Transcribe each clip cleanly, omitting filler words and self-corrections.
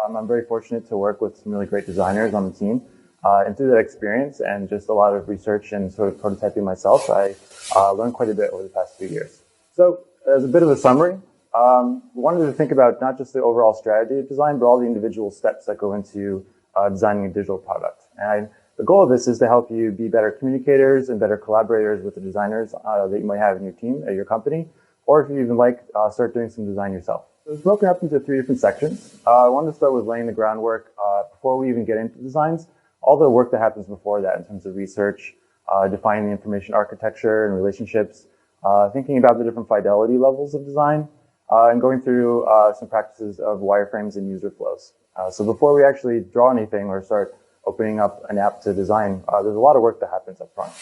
I'm very fortunate to work with some really great designers on the team. And through that experience and just a lot of research and sort of prototyping myself, I learned quite a bit over the past few years. So as a bit of a summary, we wanted to think about not just the overall strategy of design, but all the individual steps that go into designing a digital product. And the goal of this is to help you be better communicators and better collaborators with the designers that you might have in your team at your company, or if you even like, start doing some design yourself. So it's broken up into 3 different sections. I wanted to start with laying the groundwork before we even get into designs, all the work that happens before that in terms of research, defining the information architecture and relationships, thinking about the different fidelity levels of design, and going through some practices of wireframes and user flows. So before we actually draw anything or start opening up an app to design, there's a lot of work that happens up front.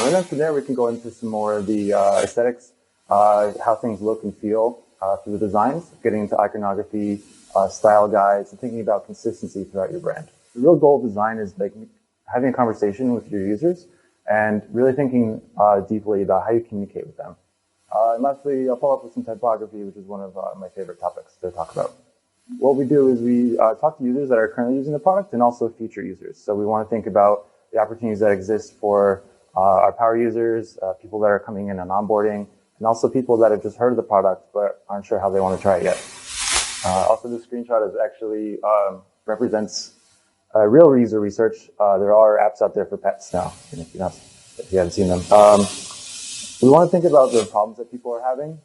And then from there, we can go into some more of the aesthetics, how things look and feel through the designs, getting into iconography, style guides, and thinking about consistency throughout your brand. The real goal of design is like having a conversation with your users and really thinking deeply about how you communicate with them. And lastly, I'll follow up with some typography, which is one of my favorite topics to talk about. What we do is we talk to users that are currently using the product and also future users. So we want to think about the opportunities that exist for our power users, people that are coming in and onboarding, and also people that have just heard of the product but aren't sure how they want to try it yet. Also, this screenshot is actually represents real user research. There are apps out there for pets now, if you haven't seen them. We want to think about the problems that people are having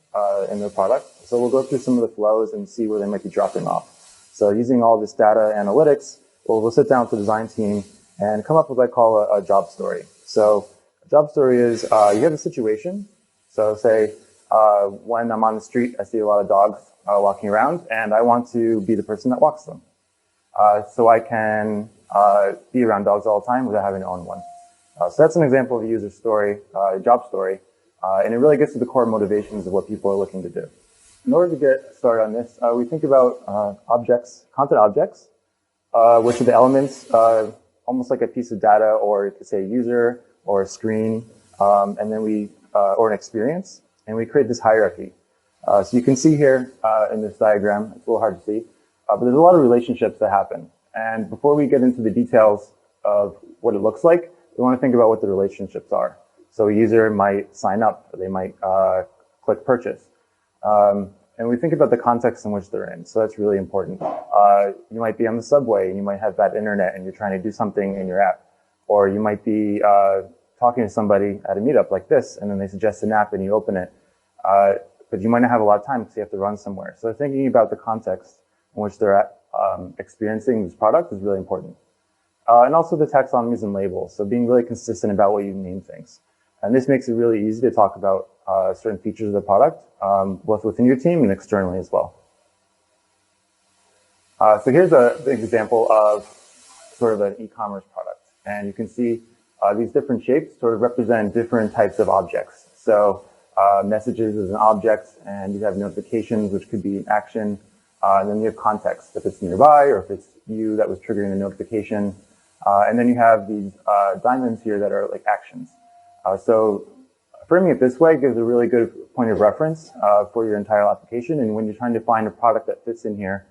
in their product. So we'll go through some of the flows and see where they might be dropping off. So using all this data analytics, we'll sit down with the design team and come up with what I call a job story. So a job story is you have a situation. So say when I'm on the street, I see a lot of dogs walking around, and I want to be the person that walks them. So I can be around dogs all the time without having to own one. So that's an example of a user story, a job story. And it really gets to the core motivations of what people are looking to do. In order to get started on this, we think about objects, content objects, which are the elements, almost like a piece of data, or you could say a user or a screen, and then or an experience, and we create this hierarchy. So you can see here in this diagram, it's a little hard to see, but there's a lot of relationships that happen. And before we get into the details of what it looks like, we want to think about what the relationships are. So a user might sign up, or they might click purchase. And we think about the context in which they're in. So that's really important. You might be on the subway and you might have bad internet and you're trying to do something in your app. Or you might be talking to somebody at a meetup like this, and then they suggest an app and you open it. But you might not have a lot of time because you have to run somewhere. So thinking about the context in which they're experiencing this product is really important. And also the taxonomies and labels. So being really consistent about what you name things. And this makes it really easy to talk about certain features of the product, both within your team and externally as well. So here's an example of sort of an e-commerce product. And you can see these different shapes sort of represent different types of objects. So messages is an object, and you have notifications, which could be an action. And then you have context, if it's nearby or if it's you that was triggering the notification. And then you have these diamonds here that are like actions. So framing it this way gives a really good point of reference for your entire application. And when you're trying to find a product that fits in here,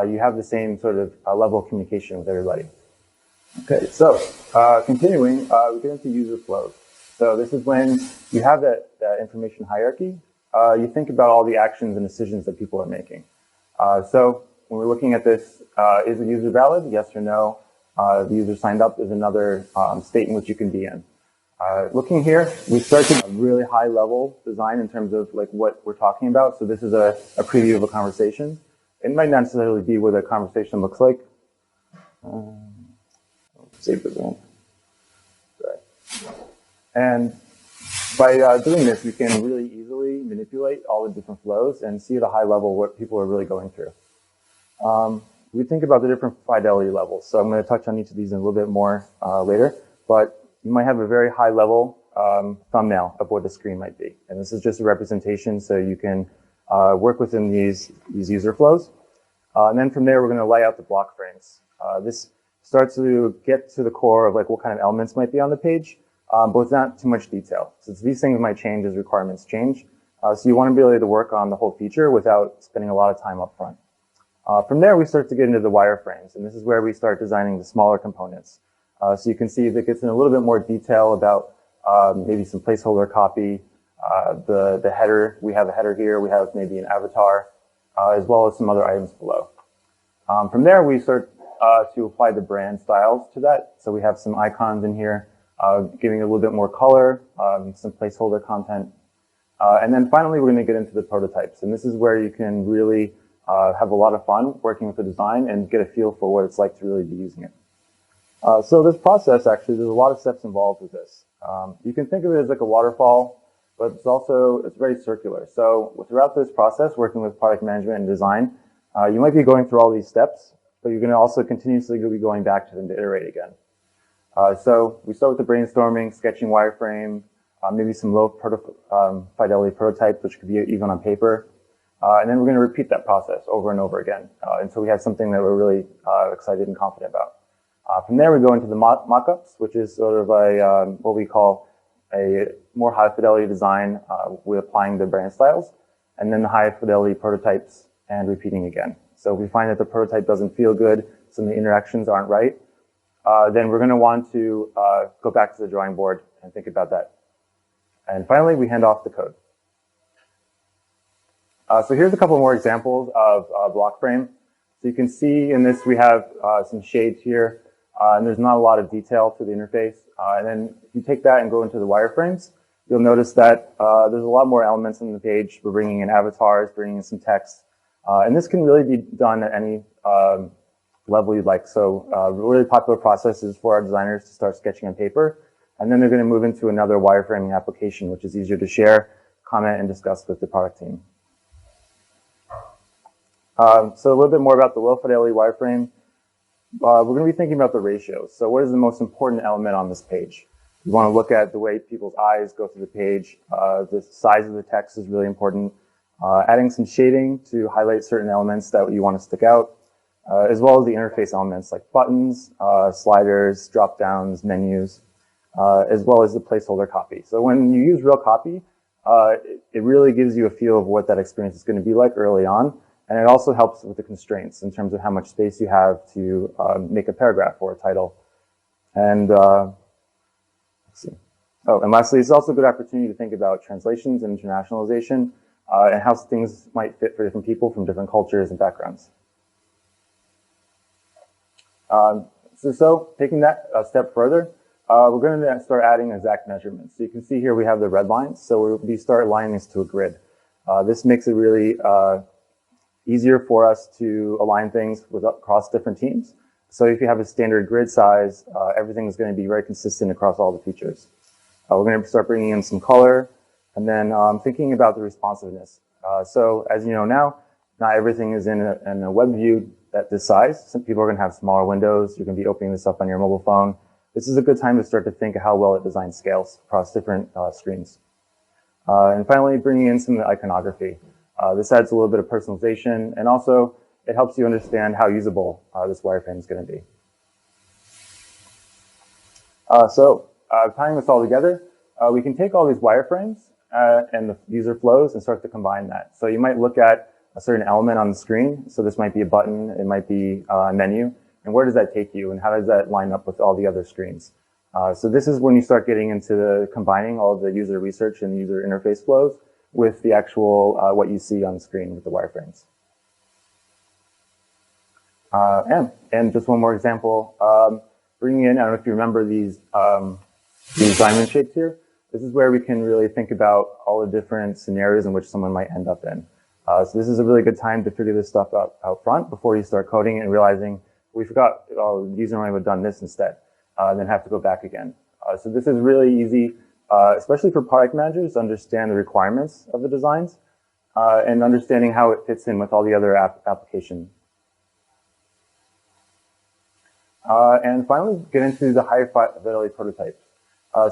you have the same sort of level of communication with everybody. Okay, so continuing, we get into user flows. So this is when you have that information hierarchy. You think about all the actions and decisions that people are making. So when we're looking at this, is the user valid? Yes or no? The user signed up is another state in which you can be in. Looking here, we start to a really high level design in terms of like what we're talking about. So this is a preview of a conversation. It might not necessarily be what a conversation looks like. Save the one. Sorry. And by doing this, we can really easily manipulate all the different flows and see at a high level what people are really going through. We think about the different fidelity levels. So I'm going to touch on each of these in a little bit more later. But you might have a very high level thumbnail of what the screen might be. And this is just a representation so you can work within these user flows. And then from there, we're going to lay out the block frames. This starts to get to the core of like what kind of elements might be on the page, but with not too much detail. Since these things might change as requirements change. So you want to be able to work on the whole feature without spending a lot of time up front. From there, we start to get into the wireframes, and this is where we start designing the smaller components. So you can see that gets in a little bit more detail about maybe some placeholder copy, the header. We have a header here. We have maybe an avatar, as well as some other items below. From there, we start to apply the brand styles to that. So we have some icons in here, giving a little bit more color, some placeholder content. And then finally, we're going to get into the prototypes. And this is where you can really have a lot of fun working with the design and get a feel for what it's like to really be using it. So this process, actually, there's a lot of steps involved with this. You can think of it as like a waterfall, but it's very circular. So throughout this process, working with product management and design, you might be going through all these steps, but you're going to also continuously be going back to them to iterate again. So we start with the brainstorming, sketching wireframe, maybe some low fidelity prototype, which could be even on paper. And then we're going to repeat that process over and over again until we have something that we're really excited and confident about. From there, we go into the mock-ups, which is sort of what we call a more high fidelity design with applying the brand styles, and then the high fidelity prototypes and repeating again. So if we find that the prototype doesn't feel good, some of the interactions aren't right, then we're going to want to go back to the drawing board and think about that. And finally, we hand off the code. So here's a couple more examples of block frame. So you can see in this we have some shades here, and there's not a lot of detail to the interface. And then if you take that and go into the wireframes, you'll notice that there's a lot more elements on the page. We're bringing in avatars, bringing in some text. And this can really be done at any level you'd like. So a really popular process is for our designers to start sketching on paper, and then they're going to move into another wireframing application, which is easier to share, comment, and discuss with the product team. So a little bit more about the low fidelity wireframe. We're going to be thinking about the ratios. So what is the most important element on this page? You want to look at the way people's eyes go through the page. The size of the text is really important. Adding some shading to highlight certain elements that you want to stick out, as well as the interface elements like buttons, sliders, drop-downs, menus, as well as the placeholder copy. So when you use real copy, it really gives you a feel of what that experience is going to be like early on. And it also helps with the constraints in terms of how much space you have to make a paragraph or a title. And let's see. Oh, and lastly, it's also a good opportunity to think about translations and internationalization and how things might fit for different people from different cultures and backgrounds. So taking that a step further, we're going to start adding exact measurements. So you can see here we have the red lines. So we start aligning this to a grid. This makes it really easier for us to align things across different teams. So if you have a standard grid size, everything is going to be very consistent across all the features. We're going to start bringing in some color, and then thinking about the responsiveness. So as you know now, not everything is in a web view at this size. Some people are going to have smaller windows. You're going to be opening this up on your mobile phone. This is a good time to start to think of how well it designs scales across different screens. And finally, bringing in some of the iconography. This adds a little bit of personalization, and also it helps you understand how usable this wireframe is going to be. So tying this all together, we can take all these wireframes and the user flows and start to combine that. So you might look at a certain element on the screen. So this might be a button, it might be a menu, and where does that take you, and how does that line up with all the other screens? So this is when you start getting into combining all of the user research and user interface flows with the actual what you see on the screen with the wireframes. And just one more example, bringing in, I don't know if you remember these diamond shapes here. This is where we can really think about all the different scenarios in which someone might end up in. So this is a really good time to figure this stuff out front before you start coding and realizing we forgot, oh, the user might have done this instead, and then have to go back again. So this is really easy, especially for product managers, to understand the requirements of the designs and understanding how it fits in with all the other applications. And finally, get into the high fidelity prototypes.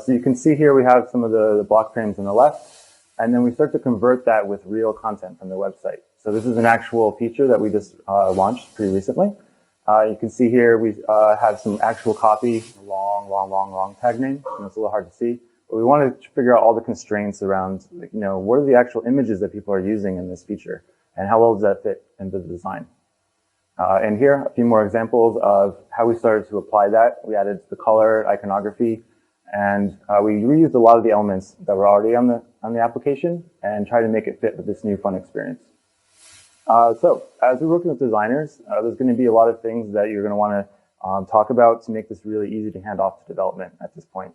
So you can see here we have some of the block frames on the left, and then we start to convert that with real content from the website. So this is an actual feature that we just launched pretty recently. You can see here we have some actual copy, long tag name. It's a little hard to see, but we want to figure out all the constraints around, what are the actual images that people are using in this feature, and how well does that fit into the design. And here, a few more examples of how we started to apply that. We added the color, iconography, and we reused a lot of the elements that were already on the application and tried to make it fit with this new fun experience. So as we're working with designers, there's going to be a lot of things that you're going to want to talk about to make this really easy to hand off to development at this point.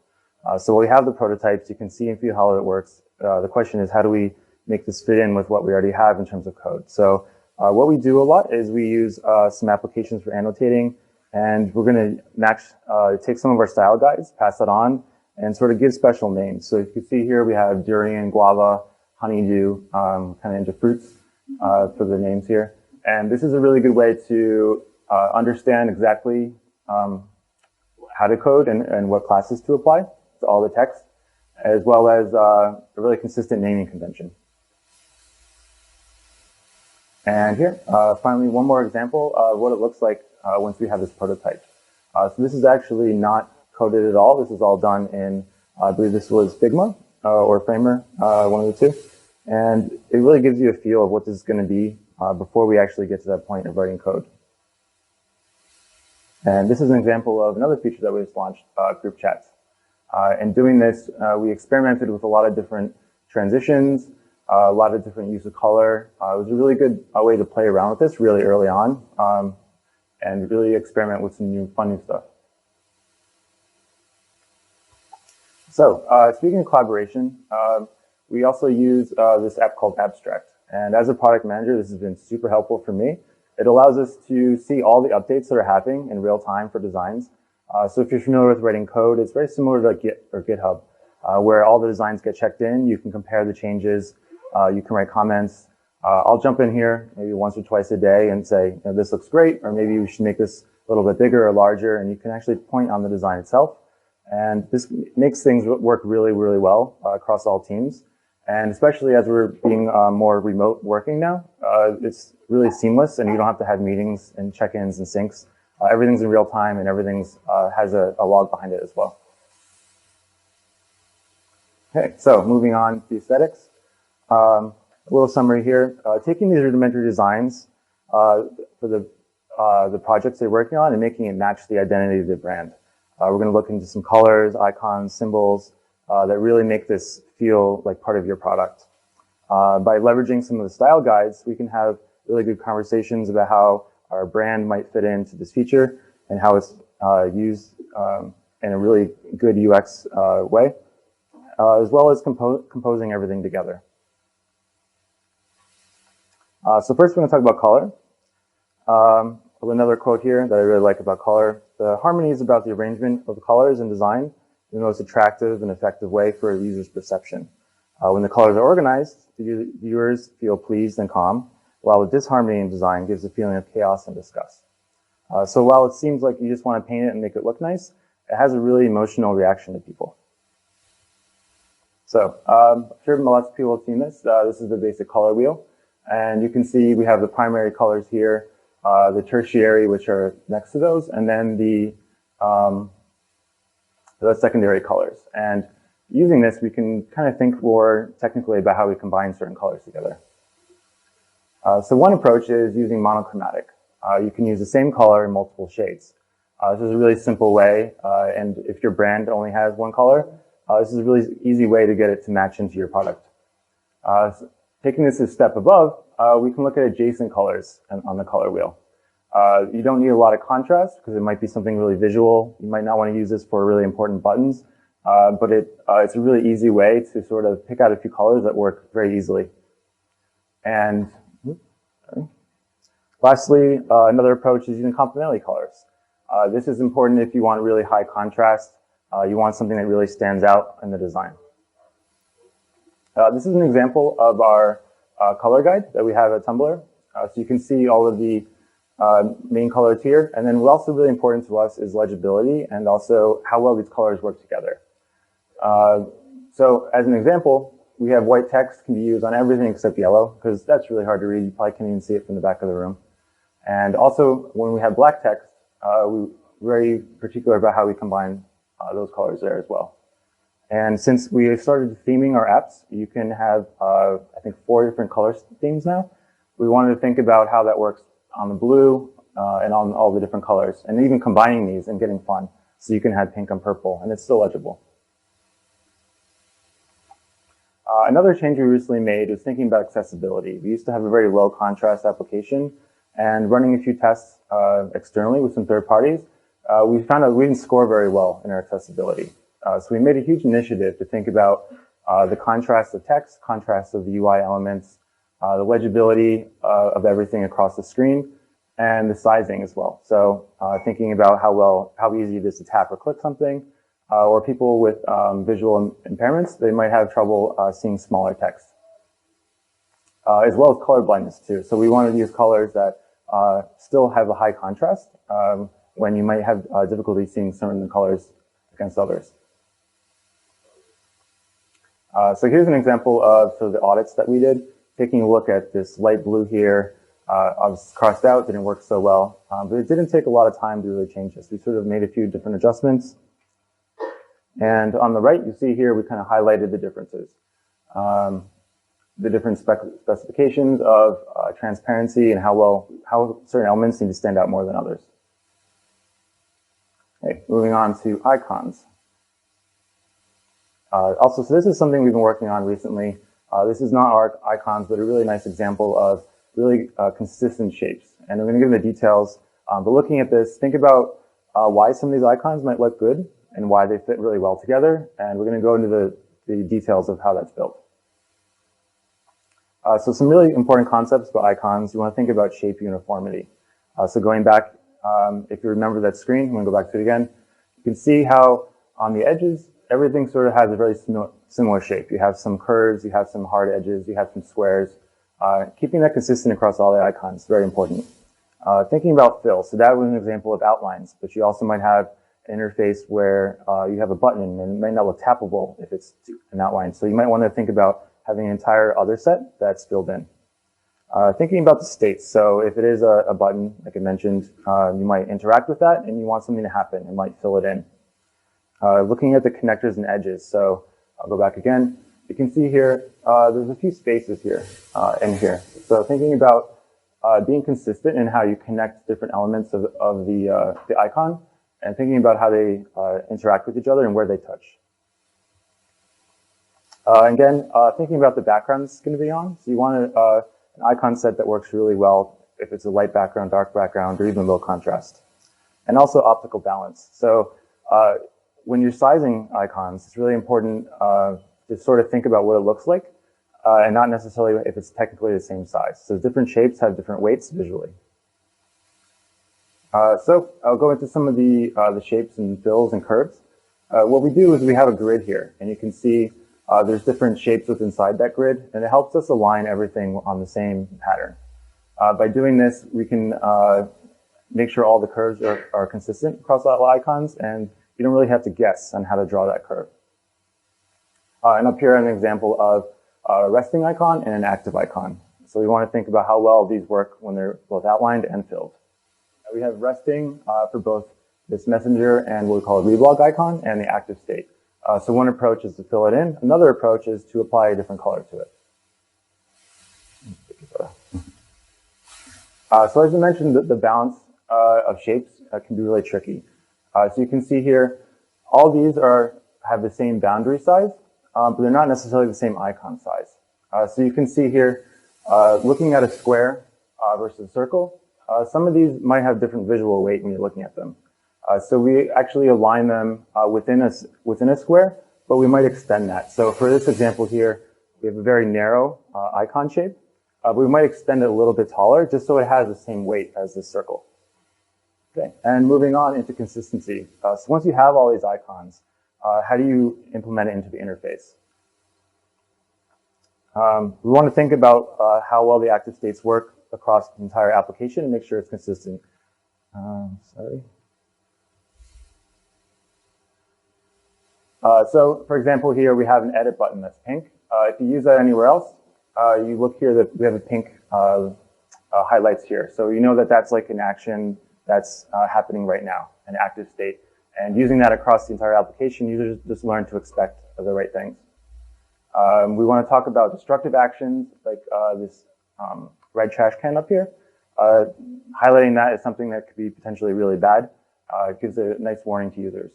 So we have the prototypes. You can see and feel how it works. The question is, how do we make this fit in with what we already have in terms of code? So what we do a lot is we use some applications for annotating, and we're going to match, take some of our style guides, pass that on, and sort of give special names. So you can see here we have durian, guava, honeydew, kind of into fruits for the names here. And this is a really good way to understand exactly how to code and what classes to apply to all the text, as well as a really consistent naming convention. And here, finally, one more example of what it looks like once we have this prototype. So this is actually not coded at all. This is all done in, I believe this was Figma or Framer, one of the two. And it really gives you a feel of what this is going to be before we actually get to that point of writing code. And this is an example of another feature that we just launched, group chats. And doing this, we experimented with a lot of different transitions, a lot of different use of color. It was a really good way to play around with this really early on and really experiment with some new fun new stuff. So speaking of collaboration, we also use this app called Abstract. And as a product manager, this has been super helpful for me. It allows us to see all the updates that are happening in real time for designs. So if you're familiar with writing code, it's very similar to Git or GitHub, where all the designs get checked in. You can compare the changes. You can write comments. I'll jump in here maybe once or twice a day and say, you know, this looks great, or maybe we should make this a little bit bigger or larger, and you can actually point on the design itself. And this makes things work really, really well across all teams. And especially as we're being more remote working now, it's really seamless, and you don't have to have meetings and check-ins and syncs. Everything's in real time, and everything's has a log behind it as well. Okay, so moving on to aesthetics. A little summary here. Taking these rudimentary designs for the projects they're working on and making it match the identity of the brand. We're going to look into some colors, icons, symbols that really make this feel like part of your product. By leveraging some of the style guides, we can have really good conversations about how our brand might fit into this feature and how it's used in a really good UX way, as well as composing everything together. So first we're going to talk about color. Another quote here that I really like about color. The harmony is about the arrangement of the colors and design in the most attractive and effective way for a user's perception. When the colors are organized, the viewers feel pleased and calm, while the disharmony in design gives a feeling of chaos and disgust. So while it seems like you just want to paint it and make it look nice, it has a really emotional reaction to people. So I'm sure lots of people have seen this. This is the basic color wheel. And you can see we have the primary colors here, the tertiary, which are next to those, and then the secondary colors. And using this, we can kind of think more technically about how we combine certain colors together. So one approach is using monochromatic. You can use the same color in multiple shades. This is a really simple way, and if your brand only has one color, this is a really easy way to get it to match into your product. So taking this a step above, we can look at adjacent colors on the color wheel. You don't need a lot of contrast because it might be something really visual. You might not want to use this for really important buttons, but it's a really easy way to sort of pick out a few colors that work very easily. And lastly, another approach is using complementary colors. This is important if you want really high contrast. You want something that really stands out in the design. This is an example of our color guide that we have at Tumblr. So you can see all of the main colors here. And then what's also really important to us is legibility and also how well these colors work together. So as an example, we have white text can be used on everything except yellow because that's really hard to read. You probably can't even see it from the back of the room. And also when we have black text, we're very particular about how we combine those colors there as well. And since we started theming our apps, you can have, I think, 4 different color themes now. We wanted to think about how that works on the blue, and on all the different colors, and even combining these and getting fun. So you can have pink and purple, and it's still legible. Another change we recently made was thinking about accessibility. We used to have a very low contrast application, and running a few tests externally with some third parties, we found out we didn't score very well in our accessibility. So we made a huge initiative to think about the contrast of text, contrast of the UI elements, the legibility of everything across the screen, and the sizing as well. So thinking about how easy it is to tap or click something, or people with visual impairments, they might have trouble seeing smaller text, as well as color blindness too. So we wanted to use colors that still have a high contrast when you might have difficulty seeing certain colors against others. So here's an example of sort of the audits that we did, taking a look at this light blue here. I was crossed out, didn't work so well, but it didn't take a lot of time to really change this. We sort of made a few different adjustments. And on the right, you see here, we kind of highlighted the differences. The different specifications of transparency and how certain elements need to stand out more than others. Okay, moving on to icons. Also, so this is something we've been working on recently. This is not our icons, but a really nice example of really consistent shapes. And I'm going to give the details. But looking at this, think about why some of these icons might look good and why they fit really well together. And we're going to go into the details of how that's built. So some really important concepts about icons. You want to think about shape uniformity. So going back, if you remember that screen, I'm going to go back to it again. You can see how on the edges, everything sort of has a very similar shape. You have some curves, you have some hard edges, you have some squares. Keeping that consistent across all the icons is very important. Thinking about fill, so that was an example of outlines, but you also might have an interface where you have a button and it might not look tappable if it's an outline. So you might want to think about having an entire other set that's filled in. Thinking about the states, so if it is a button, like I mentioned, you might interact with that and you want something to happen, and might fill it in. Looking at the connectors and edges, so I'll go back again. You can see here, there's a few spaces here and here. So thinking about being consistent in how you connect different elements of the icon, and thinking about how they interact with each other and where they touch. Again, thinking about the background this is going to be on. So you want an icon set that works really well if it's a light background, dark background, or even low contrast. And also optical balance. So when you're sizing icons, it's really important to sort of think about what it looks like, and not necessarily if it's technically the same size. So different shapes have different weights visually. So I'll go into some of the shapes and fills and curves. What we do is we have a grid here, and you can see there's different shapes within inside that grid, and it helps us align everything on the same pattern. By doing this, we can make sure all the curves are consistent across all icons, and you don't really have to guess on how to draw that curve. And up here, an example of a resting icon and an active icon. So we want to think about how well these work when they're both outlined and filled. We have resting for both this messenger and what we call a reblog icon and the active state. So one approach is to fill it in. Another approach is to apply a different color to it. So as I mentioned, the balance of shapes can be really tricky. So you can see here, all these have the same boundary size, but they're not necessarily the same icon size. So you can see here, looking at a square versus a circle, some of these might have different visual weight when you're looking at them. So we actually align them within a square, but we might extend that. So for this example here, we have a very narrow icon shape. But we might extend it a little bit taller just so it has the same weight as this circle. Okay, and moving on into consistency. So once you have all these icons, how do you implement it into the interface? We want to think about how well the active states work across the entire application and make sure it's consistent. So for example, here we have an edit button that's pink. If you use that anywhere else, you look here that we have a pink highlights here. So you know that that's like an action that's happening right now, an active state. And using that across the entire application, users just learn to expect the right things. We want to talk about destructive actions, like this red trash can up here. highlighting that is something that could be potentially really bad. It gives a nice warning to users.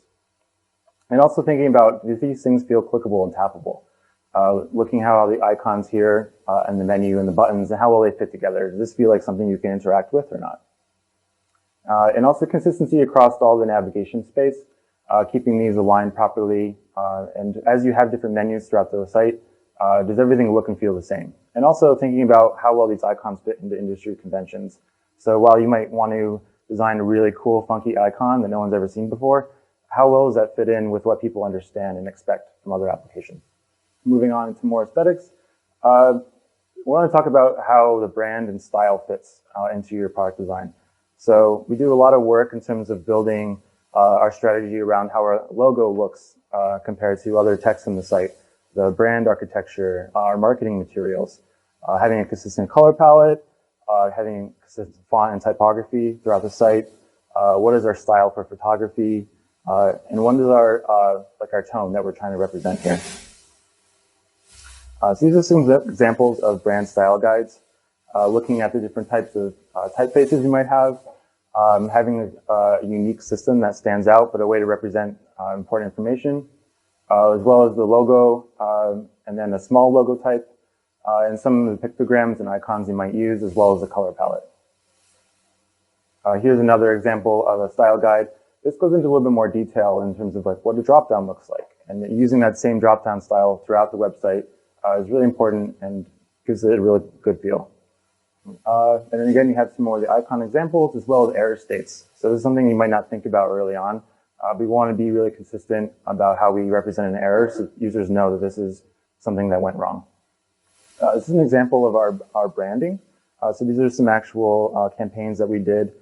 And also thinking about, do these things feel clickable and tappable? Looking how the icons here and the menu and the buttons and how well they fit together. Does this feel like something you can interact with or not? And also consistency across all the navigation space, keeping these aligned properly. And as you have different menus throughout the site, does everything look and feel the same? And also thinking about how well these icons fit into industry conventions. So while you might want to design a really cool, funky icon that no one's ever seen before, how well does that fit in with what people understand and expect from other applications? Moving on into more aesthetics, we want to talk about how the brand and style fits into your product design. So we do a lot of work in terms of building our strategy around how our logo looks compared to other text in the site, the brand architecture, our marketing materials, having a consistent color palette, having consistent font and typography throughout the site, what is our style for photography, and what is our tone that we're trying to represent here. So these are some examples of brand style guides, looking at the different types of typefaces you might have, having a unique system that stands out, but a way to represent important information, as well as the logo, and then a small logo type, and some of the pictograms and icons you might use, as well as the color palette. Here's another example of a style guide. This goes into a little bit more detail in terms of like what a dropdown looks like. And using that same dropdown style throughout the website is really important and gives it a really good feel. And then again, you have some more of the icon examples as well as error states. So this is something you might not think about early on. We want to be really consistent about how we represent an error so users know that this is something that went wrong. This is an example of our branding. So these are some actual campaigns that we did.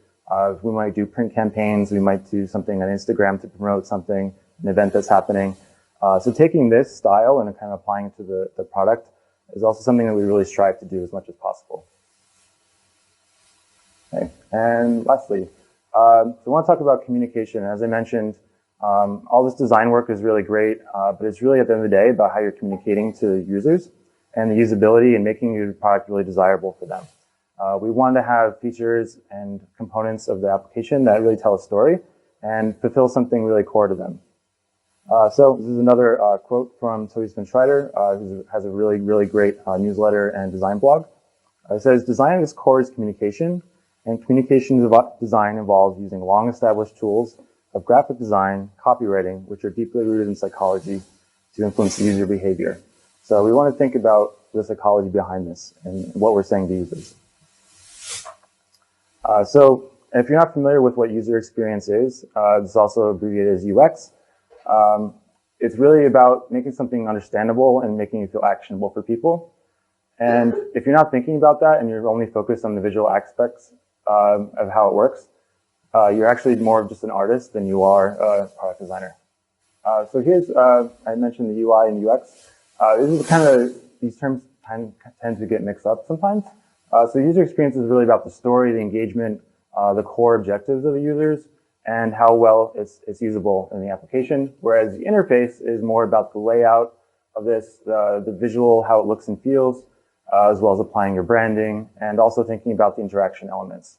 We might do print campaigns. We might do something on Instagram to promote something, an event that's happening. So taking this style and kind of applying it to the product is also something that we really strive to do as much as possible. Okay. And lastly, so I want to talk about communication. As I mentioned, all this design work is really great, but it's really at the end of the day about how you're communicating to users and the usability and making your product really desirable for them. We want to have features and components of the application that really tell a story and fulfill something really core to them. So this is another quote from Toys Van Schreider, who has a really, really great newsletter and design blog. It says, "Design at its core is communication, and communication design involves using long-established tools of graphic design, copywriting, which are deeply rooted in psychology to influence user behavior." So we want to think about the psychology behind this and what we're saying to users. So if you're not familiar with what user experience is, this is also abbreviated as UX. It's really about making something understandable and making it feel actionable for people. And if you're not thinking about that and you're only focused on the visual aspects of how it works, you're actually more of just an artist than you are a product designer. So here's, I mentioned the UI and UX. This is kind of, these terms tend to get mixed up sometimes. So user experience is really about the story, the engagement, the core objectives of the users, and how well it's usable in the application. Whereas the interface is more about the layout of this, the visual, how it looks and feels, as well as applying your branding, and also thinking about the interaction elements.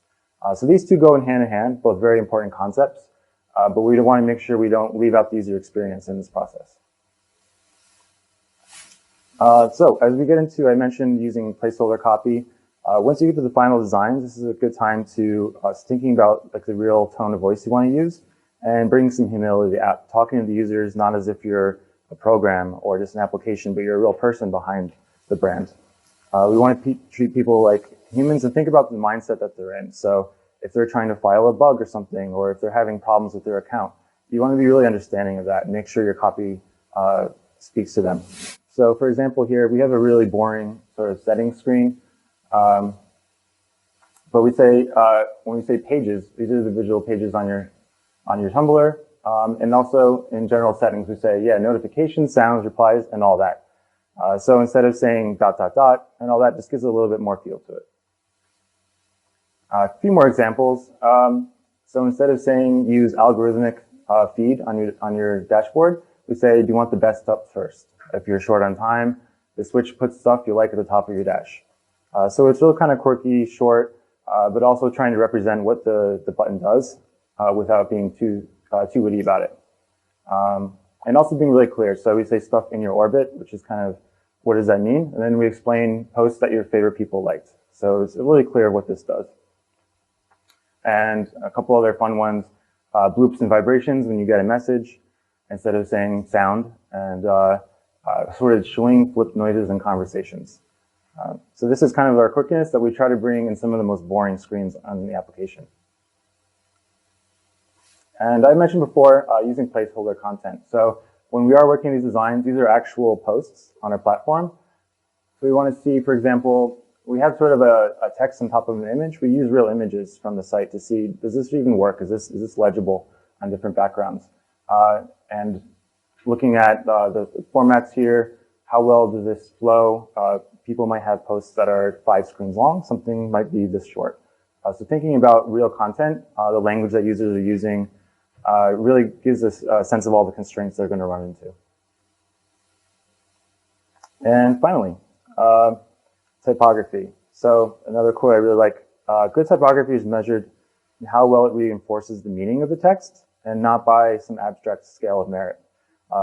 So these two go in hand, both very important concepts, but we want to make sure we don't leave out the user experience in this process. So as we get into, I mentioned using placeholder copy. Once you get to the final designs, this is a good time to thinking about like the real tone of voice you want to use and bring some humility to the app, talking to the users not as if you're a program or just an application, but you're a real person behind the brand. We want to treat people like humans and think about the mindset that they're in. So if they're trying to file a bug or something, or if they're having problems with their account, you want to be really understanding of that and make sure your copy speaks to them. So for example, here we have a really boring sort of settings screen. But we say, when we say pages, these are the visual pages on your Tumblr. And also in general settings, we say, yeah, notifications, sounds, replies, and all that. So instead of saying ... and all that, just gives it a little bit more feel to it. A few more examples. So instead of saying use algorithmic feed on your dashboard, we say, do you want the best up first? If you're short on time, the switch puts stuff you like at the top of your dash. So it's really kind of quirky, short, but also trying to represent what the button does without being too witty about it. And also being really clear. So we say stuff in your orbit, which is kind of what does that mean? And then we explain posts that your favorite people liked. So it's really clear what this does. And a couple other fun ones, bloops and vibrations when you get a message instead of saying sound, and sort of shilling flip noises in conversations. So this is kind of our quirkiness that we try to bring in some of the most boring screens on the application. And I mentioned before using placeholder content. So when we are working these designs, these are actual posts on our platform. So we want to see, for example, we have sort of a text on top of an image. We use real images from the site to see, does this even work? Is this legible on different backgrounds? And looking at the formats here, how well does this flow? People might have posts that are 5 screens long. Something might be this short. So thinking about real content, the language that users are using, really gives us a sense of all the constraints they're going to run into. And finally, typography. So another quote I really like, good typography is measured in how well it reinforces the meaning of the text and not by some abstract scale of merit.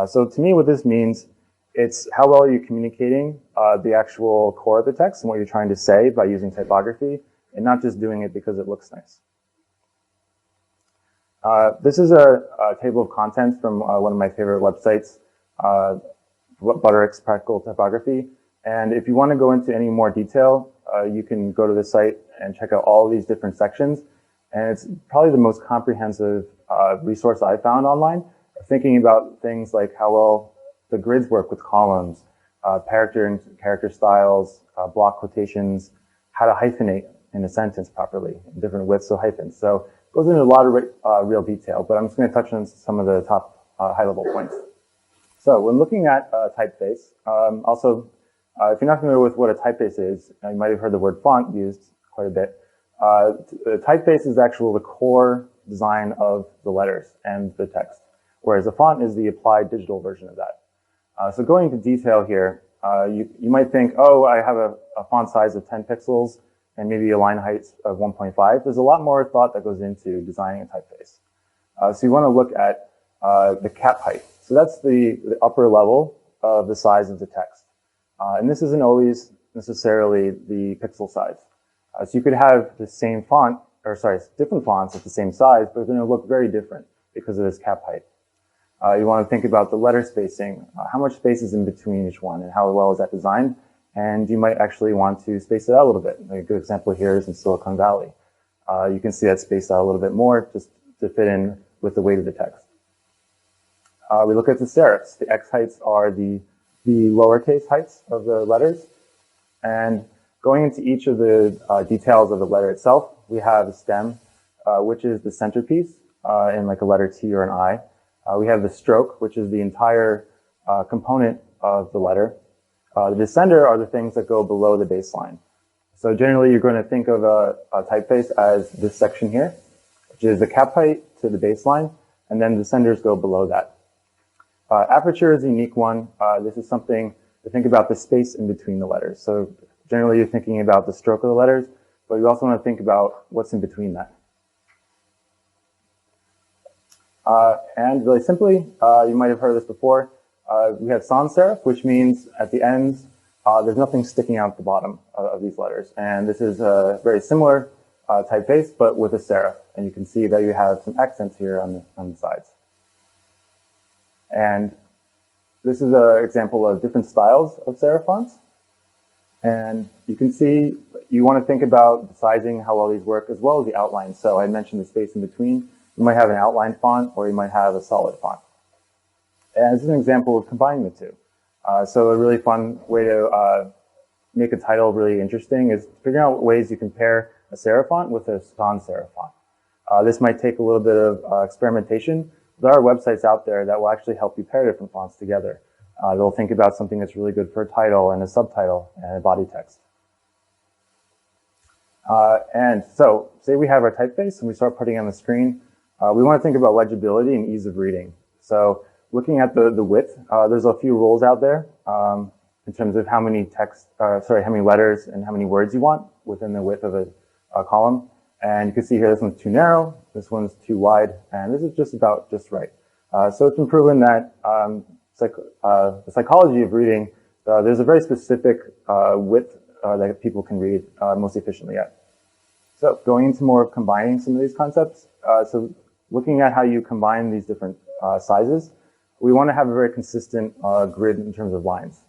So to me, what this means, it's how well are you communicating the actual core of the text and what you're trying to say by using typography, and not just doing it because it looks nice. This is a table of contents from one of my favorite websites, Butterick's Practical Typography. And if you want to go into any more detail, you can go to the site and check out all these different sections. And it's probably the most comprehensive resource I found online, thinking about things like how well the grids work with columns, character styles, block quotations, how to hyphenate in a sentence properly, different widths of hyphens. So it goes into a lot of real detail, but I'm just going to touch on some of the top high-level points. So when looking at typeface, also, if you're not familiar with what a typeface is, you might have heard the word font used quite a bit. The typeface is actually the core design of the letters and the text, whereas a font is the applied digital version of that. So going into detail here, you might think, oh, I have a font size of 10 pixels and maybe a line height of 1.5. There's a lot more thought that goes into designing a typeface. So you want to look at the cap height. So that's the upper level of the size of the text. And this isn't always necessarily the pixel size. So you could have the same font, or sorry, different fonts at the same size, but they're going to look very different because of this cap height. You want to think about the letter spacing, how much space is in between each one, and how well is that designed. And you might actually want to space it out a little bit. A good example here is in Silicon Valley. You can see that spaced out a little bit more just to fit in with the weight of the text. We look at the serifs. The X heights are the lowercase heights of the letters. And going into each of the details of the letter itself, we have a stem, which is the centerpiece in like a letter T or an I. We have the stroke, which is the entire component of the letter. The descender are the things that go below the baseline. So generally, you're going to think of a typeface as this section here, which is the cap height to the baseline, and then the descenders go below that. Aperture is a unique one. This is something to think about the space in between the letters. So generally, you're thinking about the stroke of the letters, but you also want to think about what's in between that. And really simply, you might have heard this before, we have sans serif, which means at the ends, there's nothing sticking out at the bottom of these letters. And this is a very similar typeface, but with a serif. And you can see that you have some accents here on the sides. And this is an example of different styles of serif fonts. And you can see you want to think about the sizing, how well these work, as well as the outline. So I mentioned the space in between. You might have an outline font, or you might have a solid font. And this is an example of combining the two. So a really fun way to make a title really interesting is figuring out ways you can pair a serif font with a sans serif font. This might take a little bit of experimentation. There are websites out there that will actually help you pair different fonts together. They'll think about something that's really good for a title and a subtitle and a body text. And so, say we have our typeface and we start putting it on the screen. We want to think about legibility and ease of reading. So, looking at the width, there's a few rules out there in terms of how many how many letters and how many words you want within the width of column. And you can see here, this one's too narrow, this one's too wide, and this is just about just right. So it's been proven that the psychology of reading, there's a very specific width that people can read most efficiently at. So going into more of combining some of these concepts, so looking at how you combine these different sizes, we want to have a very consistent grid in terms of lines.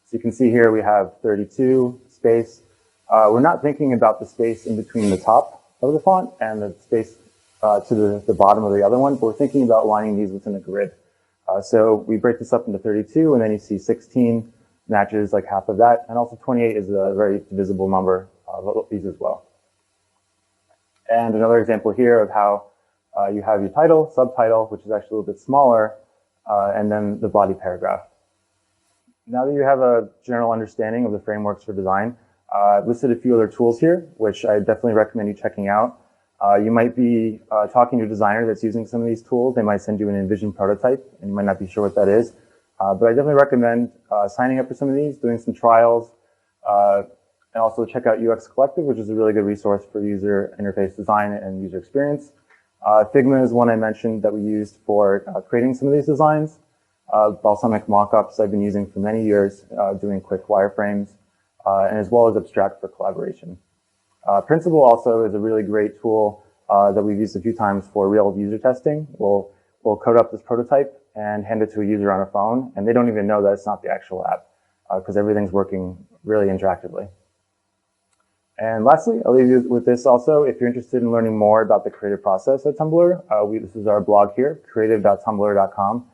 So you can see here we have 32 space. We're not thinking about the space in between the top of the font and the space to the bottom of the other one, but we're thinking about lining these within a grid. So we break this up into 32, and then you see 16 matches like half of that, and also 28 is a very divisible number of these as well. And another example here of how you have your title, subtitle, which is actually a little bit smaller, and then the body paragraph. Now that you have a general understanding of the frameworks for design, I've listed a few other tools here, which I definitely recommend you checking out. You might be talking to a designer that's using some of these tools. They might send you an Envision prototype, and you might not be sure what that is. But I definitely recommend signing up for some of these, doing some trials, and also check out UX Collective, which is a really good resource for user interface design and user experience. Figma is one I mentioned that we used for creating some of these designs. Balsamic mockups I've been using for many years, doing quick wireframes, and as well as Abstract for collaboration. Printable also is a really great tool that we've used a few times for real user testing. We'll code up this prototype and hand it to a user on a phone, and they don't even know that it's not the actual app because everything's working really interactively. And lastly, I'll leave you with this also. If you're interested in learning more about the creative process at Tumblr, this is our blog here, creative.tumblr.com.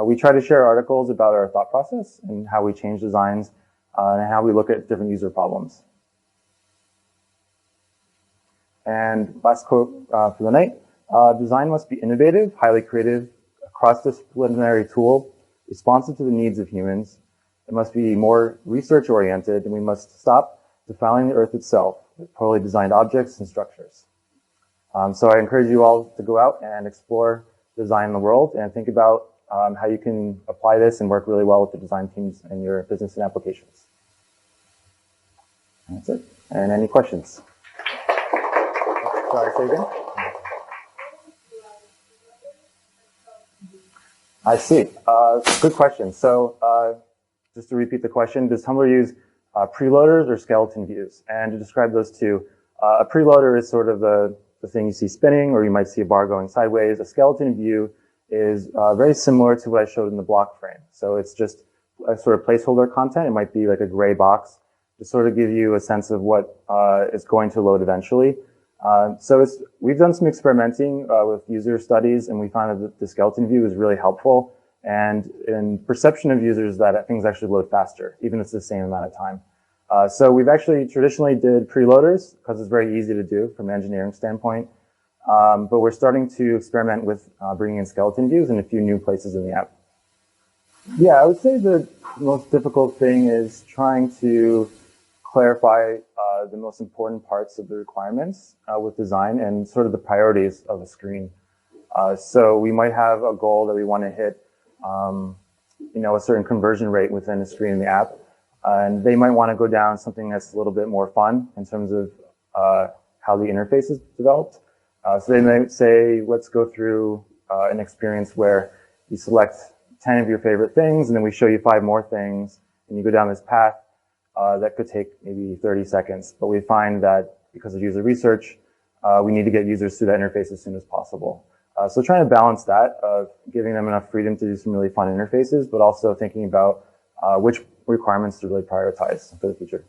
We try to share articles about our thought process and how we change designs and how we look at different user problems. And last quote for the night, design must be innovative, highly creative, a cross-disciplinary tool, responsive to the needs of humans. It must be more research-oriented, and we must stop defiling the earth itself with poorly designed objects and structures. So I encourage you all to go out and explore design in the world and think about how you can apply this and work really well with the design teams in your business and applications. And that's it. And any questions? Sorry, say again? I see. Good question. So just to repeat the question, does Tumblr use preloaders or skeleton views? And to describe those two, a preloader is sort of the thing you see spinning, or you might see a bar going sideways. A skeleton view is very similar to what I showed in the block frame. So it's just a sort of placeholder content. It might be like a gray box to sort of give you a sense of what is going to load eventually. So we've done some experimenting with user studies, and we found that the skeleton view is really helpful. And in perception of users, that things actually load faster, even if it's the same amount of time. So we've actually traditionally did preloaders because it's very easy to do from an engineering standpoint. But we're starting to experiment with bringing in skeleton views in a few new places in the app. Yeah, I would say the most difficult thing is trying to clarify the most important parts of the requirements with design and sort of the priorities of a screen. So we might have a goal that we want to hit, a certain conversion rate within a screen in the app. And they might want to go down something that's a little bit more fun in terms of how the interface is developed. So they might say, let's go through an experience where you select 10 of your favorite things, and then we show you 5 more things, and you go down this path that could take maybe 30 seconds. But we find that because of user research, we need to get users through that interface as soon as possible. So trying to balance that of giving them enough freedom to do some really fun interfaces, but also thinking about which requirements to really prioritize for the future.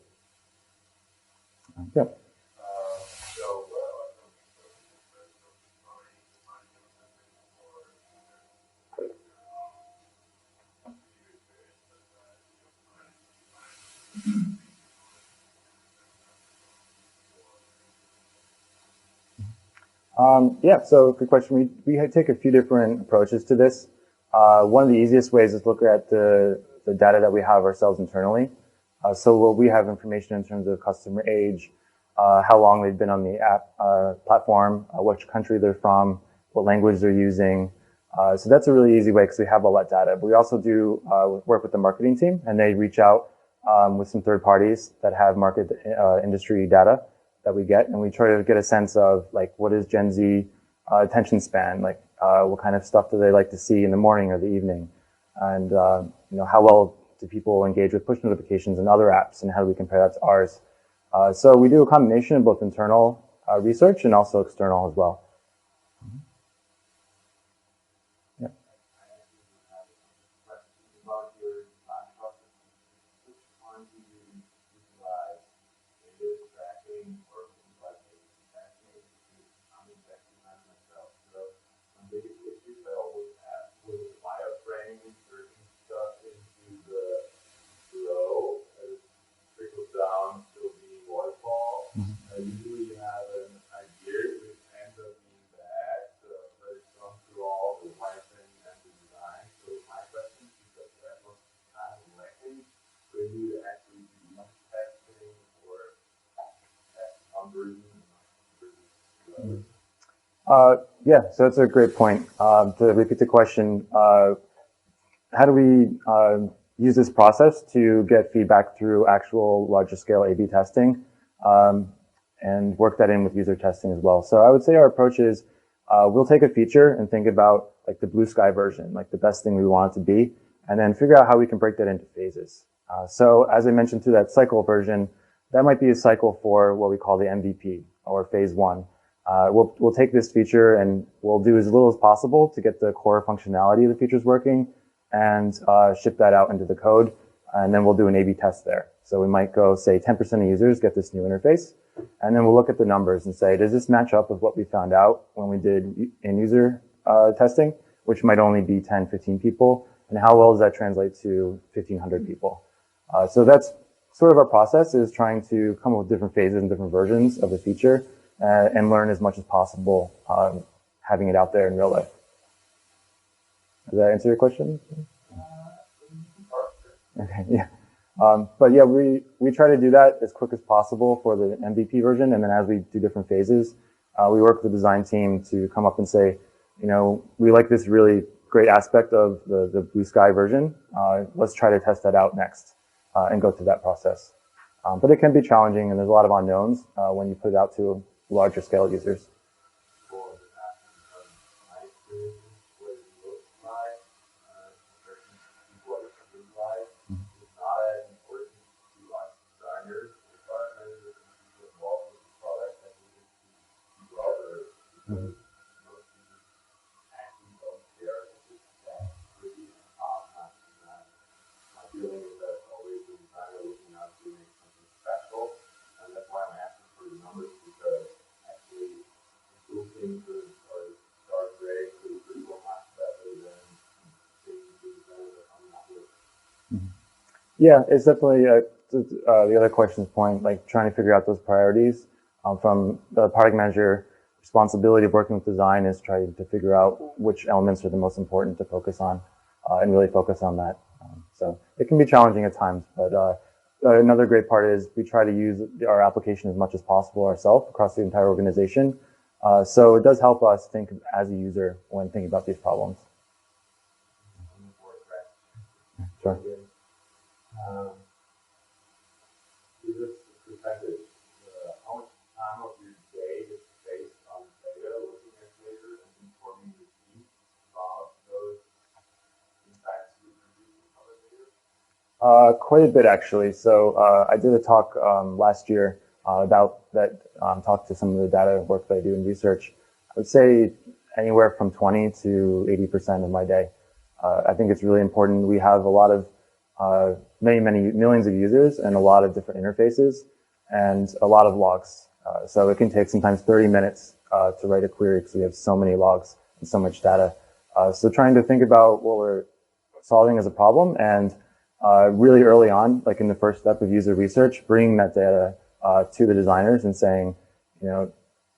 Yeah. So good question. We take a few different approaches to this. One of the easiest ways is to look at the data that we have ourselves internally. So we have information in terms of customer age, how long they've been on the app platform, which country they're from, what language they're using. So that's a really easy way because we have all that data. But we also do work with the marketing team, and they reach out with some third parties that have market industry data, that we get, and we try to get a sense of like what is Gen Z attention span, like what kind of stuff do they like to see in the morning or the evening, and how well do people engage with push notifications and other apps, and how do we compare that to ours? So we do a combination of both internal research and also external as well. Yeah, so that's a great point. To repeat the question, how do we use this process to get feedback through actual larger scale A/B testing and work that in with user testing as well? So I would say our approach is we'll take a feature and think about like the blue sky version, like the best thing we want it to be, and then figure out how we can break that into phases. So as I mentioned through that cycle version, that might be a cycle for what we call the MVP or phase one. We'll take this feature and we'll do as little as possible to get the core functionality of the features working and ship that out into the code. And then we'll do an A/B test there. So we might go say 10% of users get this new interface. And then we'll look at the numbers and say, does this match up with what we found out when we did in-user testing, which might only be 10, 15 people? And how well does that translate to 1,500 people? So that's sort of our process, is trying to come up with different phases and different versions of the feature and learn as much as possible having it out there in real life. Does that answer your question? Okay, yeah. But yeah, we try to do that as quick as possible for the MVP version, and then as we do different phases, we work with the design team to come up and say, we like this really great aspect of the blue sky version. Let's try to test that out next and go through that process. But it can be challenging, and there's a lot of unknowns when you put it out to larger scale users. Yeah, it's definitely the other question's point, like trying to figure out those priorities. From the product manager responsibility of working with design is trying to figure out which elements are the most important to focus on and really focus on that. So it can be challenging at times, but another great part is we try to use our application as much as possible ourselves across the entire organization. So it does help us think as a user when thinking about these problems. Sure. Is this percentage? How much time of your day is based on data, looking at data, and informing the team about those insights you produce from other data? Quite a bit, actually. So I did a talk last year about that, talk to some of the data work that I do in research. I would say anywhere from 20 to 80% of my day. I think it's really important. We have a lot of many millions of users and a lot of different interfaces and a lot of logs. So it can take sometimes 30 minutes to write a query because we have so many logs and so much data. So trying to think about what we're solving as a problem and really early on, like in the first step of user research, bringing that data to the designers and saying,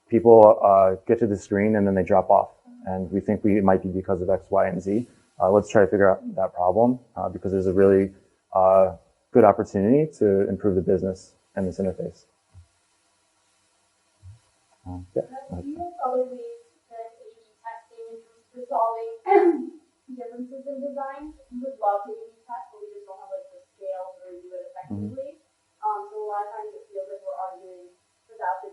people get to the screen and then they drop off. And we think it might be because of X, Y, and Z. Let's try to figure out that problem because there's a really good opportunity to improve the business and this interface. Yeah. Do you have other ways that A/B testing in terms of resolving differences in design? We would love to A/B test, but we just don't have like the scale to do it effectively. So a lot of times it feels like we're arguing about the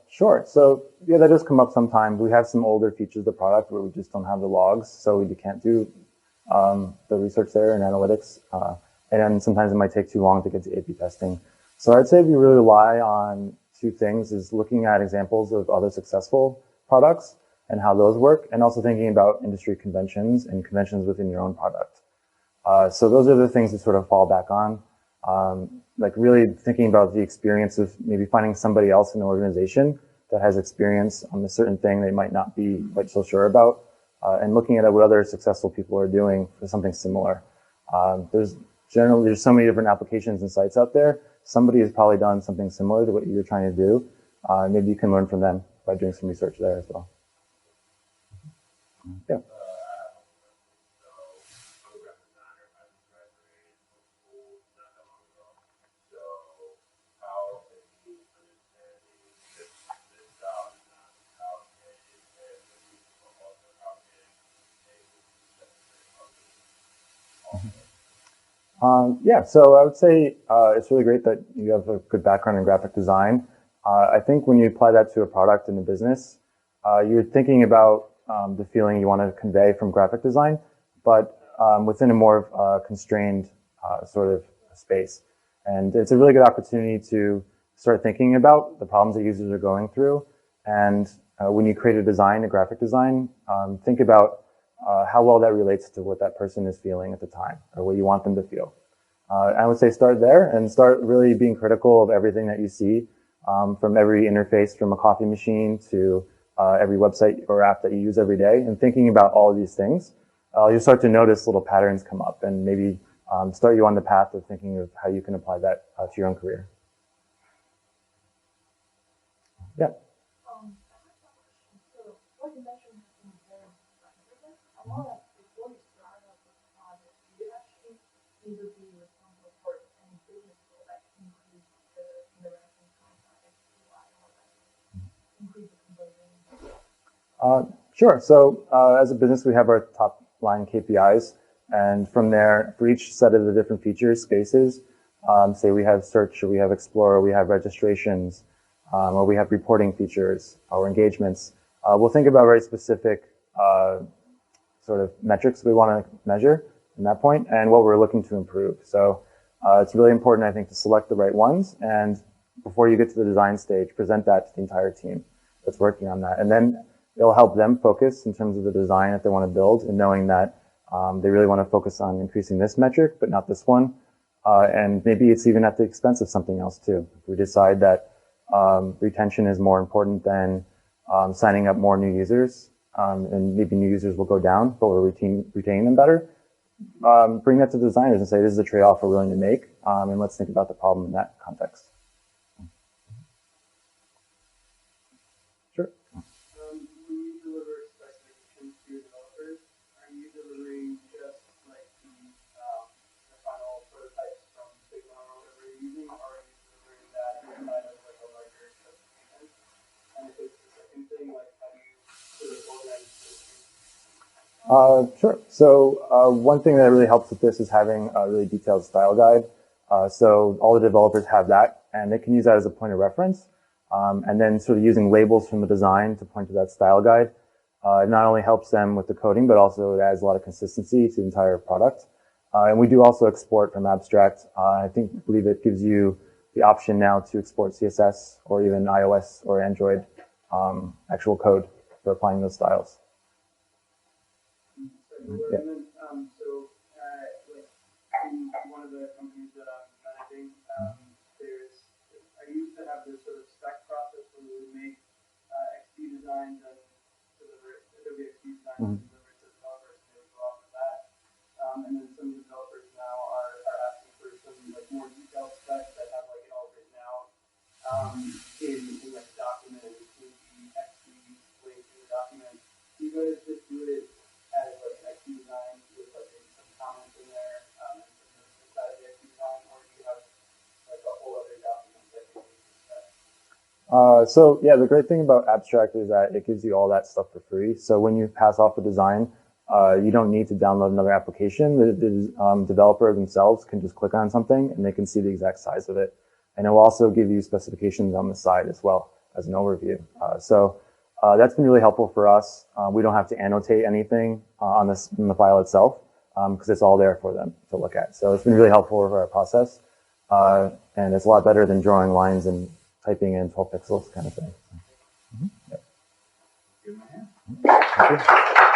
Sure. So yeah, that does come up sometimes. We have some older features of the product where we just don't have the logs, so we can't do the research there and analytics. And then sometimes it might take too long to get to A/B testing. So I'd say we really rely on two things: is looking at examples of other successful products and how those work, and also thinking about industry conventions and conventions within your own product. So those are the things to sort of fall back on. Like really thinking about the experience of maybe finding somebody else in an organization that has experience on a certain thing they might not be quite so sure about, and looking at what other successful people are doing for something similar. There's so many different applications and sites out there. Somebody has probably done something similar to what you're trying to do. Maybe you can learn from them by doing some research there as well. Yeah. Yeah, so I would say it's really great that you have a good background in graphic design. I think when you apply that to a product in a business, you're thinking about the feeling you want to convey from graphic design, but within a more constrained sort of space. And it's a really good opportunity to start thinking about the problems that users are going through. And when you create a design, a graphic design, think about how well that relates to what that person is feeling at the time, or what you want them to feel. I would say start there and start really being critical of everything that you see, from every interface from a coffee machine to every website or app that you use every day, and thinking about all of these things. You'll start to notice little patterns come up and maybe start you on the path of thinking of how you can apply that to your own career. Yeah. I know that before you start up with the project, you actually need to be responsible for any business goal that increase the interaction time or increase the conversion. Sure. So as a business, we have our top line KPIs. And from there, for each set of the different features, spaces, say we have search, or we have explore, or we have registrations, or we have reporting features, or engagements, we'll think about very specific sort of metrics we want to measure from that point and what we're looking to improve. So it's really important, I think, to select the right ones, and before you get to the design stage, present that to the entire team that's working on that. And then it'll help them focus in terms of the design that they want to build, and knowing that they really want to focus on increasing this metric, but not this one. And maybe it's even at the expense of something else too. If we decide that retention is more important than signing up more new users, and maybe new users will go down, but we're retaining them better, bring that to the designers and say, this is a trade-off we're willing to make, and let's think about the problem in that context. Sure. When you deliver specifications to your developers, are you delivering just like the final prototypes from Figma or whatever you're using, or are you delivering that inside of like a larger specification? And if it's the second thing, like how do you sort of organize those things? Sure. So one thing that really helps with this is having a really detailed style guide. So all the developers have that, and they can use that as a point of reference. And then sort of using labels from the design to point to that style guide. It not only helps them with the coding, but also it adds a lot of consistency to the entire product. And we do also export from abstract. I believe it gives you the option now to export CSS or even iOS or Android actual code for applying those styles. Yeah. And then, like in one of the companies that I'm managing, I used to have this sort of spec process where we would make XD designs and deliver it, Adobe XD designs and deliver it to developers, and they would go off of that. And then some developers now are asking for some like more detailed specs that have like it all written out in like a document and include the XD link in the document. Do you guys just do it as like an XD design with like maybe some comments in there and some notes inside of the XD design, or do you have like a whole other document that you use for specs? So yeah, the great thing about abstract is that it gives you all that stuff for free. So when you pass off a design, you don't need to download another application. The developer themselves can just click on something and they can see the exact size of it. And it will also give you specifications on the side as well. as an overview. That's been really helpful for us. We don't have to annotate anything on the file itself because it's all there for them to look at. So it's been really helpful for our process, and it's a lot better than drawing lines and typing in 12 pixels kind of thing. Good man. Thank you.